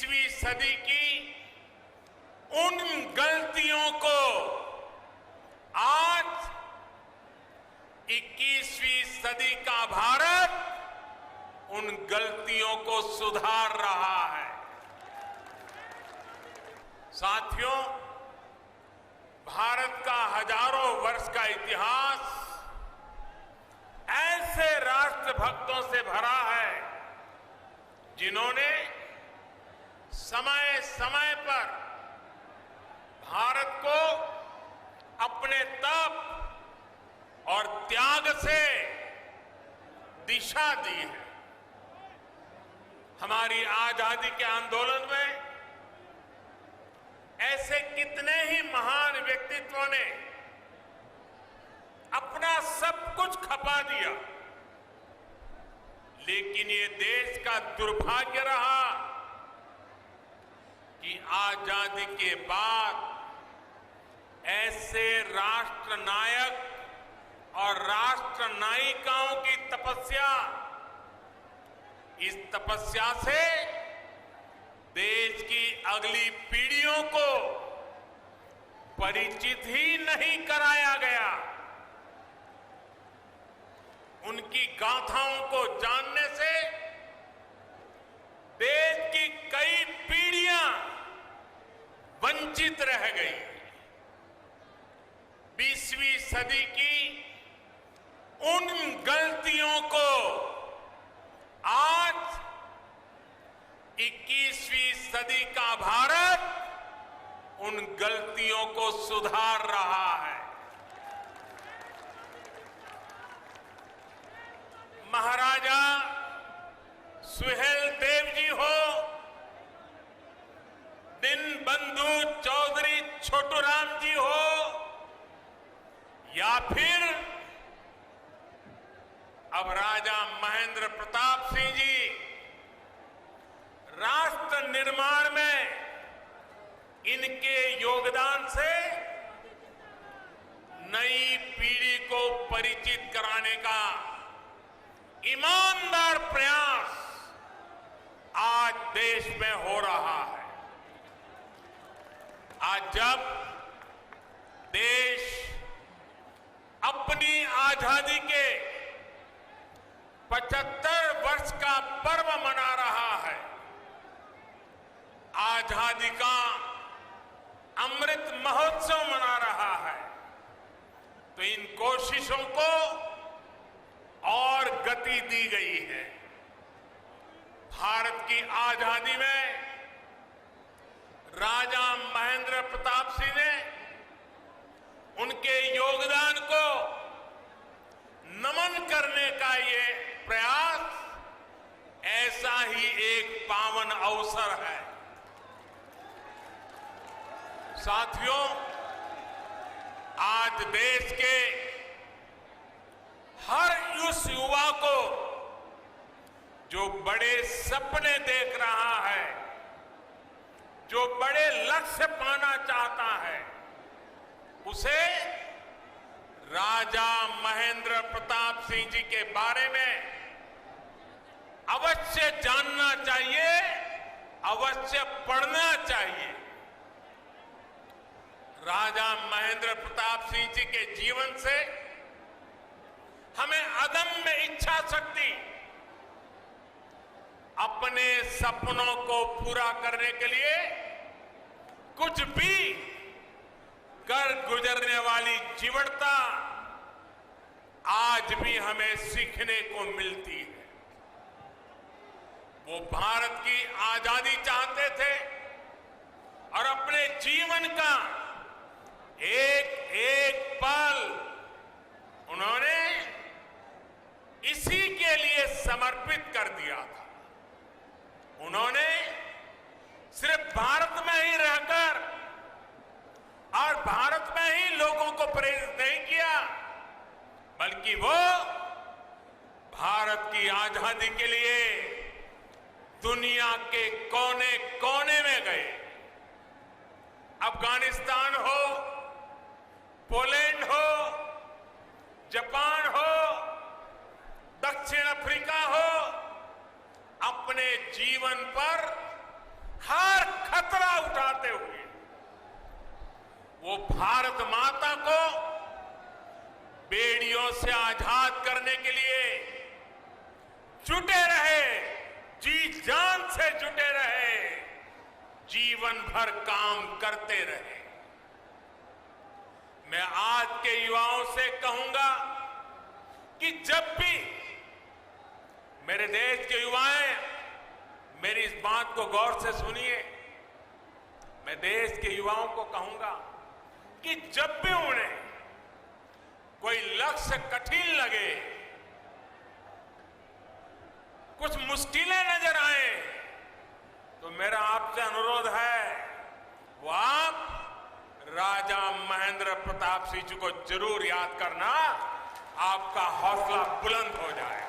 20वीं सदी की उन गलतियों को आज 21वीं सदी का भारत उन गलतियों को सुधार रहा है। साथियों, भारत का हजारों वर्ष का इतिहास ऐसे राष्ट्रभक्तों से भरा है जिन्होंने समय समय पर भारत को अपने तप और त्याग से दिशा दी है। हमारी आजादी के आंदोलन में ऐसे कितने ही महान व्यक्तित्वों ने अपना सब कुछ खपा दिया, लेकिन ये देश का दुर्भाग्य रहा कि आजादी के बाद ऐसे राष्ट्र नायक और राष्ट्र नायिकाओं की तपस्या, इस तपस्या से देश की अगली पीढ़ियों को परिचित ही नहीं कराया गया। उनकी गाथाओं को जानने से देश की कई पीढ़ियां वंचित रह गई। 20वीं सदी की उन गलतियों को आज 21वीं सदी का भारत उन गलतियों को सुधार रहा है। महाराजा सुहेलदेव जी हो, दीनबंधु चौधरी छोटूराम जी हो, या फिर अब राजा महेंद्र प्रताप सिंह जी, राष्ट्र निर्माण में इनके योगदान से नई पीढ़ी को परिचित कराने का ईमानदार प्रयास आज देश में हो रहा है। आज जब देश अपनी आजादी के 75 वर्ष का पर्व मना रहा है, आजादी का अमृत महोत्सव मना रहा है, तो इन कोशिशों को और गति दी गई है। भारत की आजादी में राजा महेंद्र प्रताप सिंह ने उनके योगदान को नमन करने का ये प्रयास ऐसा ही एक पावन अवसर है। साथियों, आज देश के हर उस युवा को जो बड़े सपने देख रहा है, जो बड़े लक्ष्य पाना चाहता है, उसे राजा महेंद्र प्रताप सिंह जी के बारे में अवश्य जानना चाहिए, अवश्य पढ़ना चाहिए। राजा महेंद्र प्रताप सिंह जी के जीवन से हमें अदम्य इच्छा शक्ति, अपने सपनों को पूरा करने के लिए कुछ भी कर गुजरने वाली जीवटता आज भी हमें सीखने को मिलती है। वो भारत की आजादी चाहते थे और अपने जीवन का एक एक पल उन्होंने इसी के लिए समर्पित कर दिया था। उन्होंने सिर्फ भारत में ही रहकर और भारत में ही लोगों को प्रेरित नहीं किया, बल्कि वो भारत की आजादी के लिए दुनिया के कोने कोने में गए। अफगानिस्तान हो, पोलैंड हो, जापान हो, दक्षिण अफ्रीका हो, अपने जीवन पर हर खतरा उठाते हुए वो भारत माता को बेड़ियों से आजाद करने के लिए जुटे रहे, जी जान से जुटे रहे, जीवन भर काम करते रहे। मैं आज के युवाओं से कहूंगा कि जब भी मेरे देश के युवाएं, मेरी इस बात को गौर से सुनिए, मैं देश के युवाओं को कहूंगा कि जब भी उन्हें कोई लक्ष्य कठिन लगे, कुछ मुश्किलें नजर आए, तो मेरा आपसे अनुरोध है वो आप राजा महेंद्र प्रताप सिंह जी को जरूर याद करना, आपका हौसला बुलंद हो जाए।